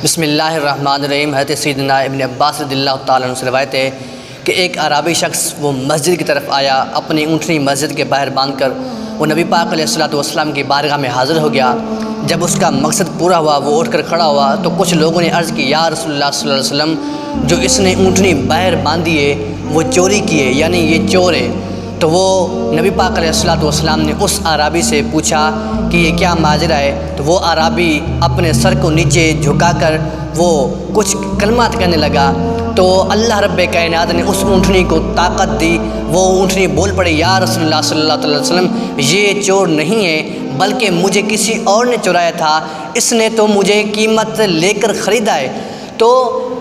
بسم اللہ الرحمن الرحیم۔ حضرت سیدنا ابن عباس رضی اللہ تعالیٰ عنہ سے روایت ہے کہ ایک اعرابی شخص وہ مسجد کی طرف آیا، اپنی اونٹنی مسجد کے باہر باندھ کر وہ نبی پاک علیہ الصلوۃ والسلام کی بارگاہ میں حاضر ہو گیا۔ جب اس کا مقصد پورا ہوا، وہ اٹھ کر کھڑا ہوا تو کچھ لوگوں نے عرض کی، یا رسول اللہ صلی اللہ علیہ وسلم، جو اس نے اونٹنی باہر باندھی ہے وہ چوری کی ہے، یعنی یہ چور ہے۔ تو وہ نبی پاک علیہ الصلوۃ والسلام نے اس اعرابی سے پوچھا کہ یہ کیا ماجرا ہے؟ تو وہ اعرابی اپنے سر کو نیچے جھکا کر وہ کچھ کلمات کہنے لگا، تو اللہ رب کائنات نے اس اونٹنی کو طاقت دی۔ وہ اونٹنی بول پڑی، یا رسول اللہ صلی اللہ علیہ وسلم، یہ چور نہیں ہے بلکہ مجھے کسی اور نے چرایا تھا، اس نے تو مجھے قیمت لے کر خریدا ہے۔ تو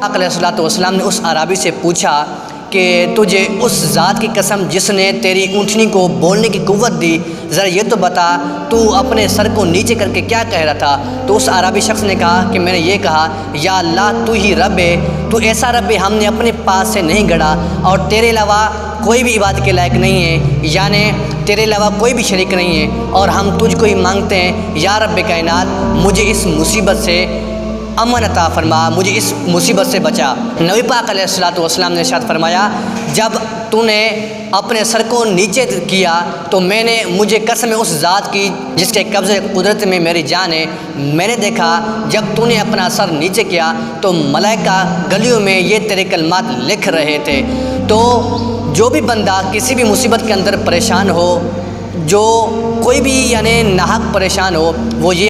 آقا علیہ الصلوۃ والسلام نے اس اعرابی سے پوچھا کہ تجھے اس ذات کی قسم جس نے تیری اونٹنی کو بولنے کی قوت دی، ذرا یہ تو بتا تو اپنے سر کو نیچے کر کے کیا کہہ رہا تھا؟ تو اس اعرابی شخص نے کہا کہ میں نے یہ کہا، یا اللہ تو ہی رب ہے، تو ایسا رب ہے ہم نے اپنے پاس سے نہیں گڑھا، اور تیرے علاوہ کوئی بھی عبادت کے لائق نہیں ہے، یعنی تیرے علاوہ کوئی بھی شریک نہیں ہے، اور ہم تجھ کو ہی مانگتے ہیں، یا رب کائنات مجھے اس مصیبت سے امن عطا فرما، مجھے اس مصیبت سے بچا۔ نبی پاک علیہ الصلوۃ والسلام نے ارشاد فرمایا، جب تو نے اپنے سر کو نیچے کیا تو مجھے قسم ہے اس ذات کی جس کے قبضے قدرت میں میری جان ہے، میں نے دیکھا جب تو نے اپنا سر نیچے کیا تو ملائکہ گلیوں میں یہ تیرے کلمات لکھ رہے تھے۔ تو جو بھی بندہ کسی بھی مصیبت کے اندر پریشان ہو، جو کوئی بھی یعنی ناحق پریشان ہو، وہ یہ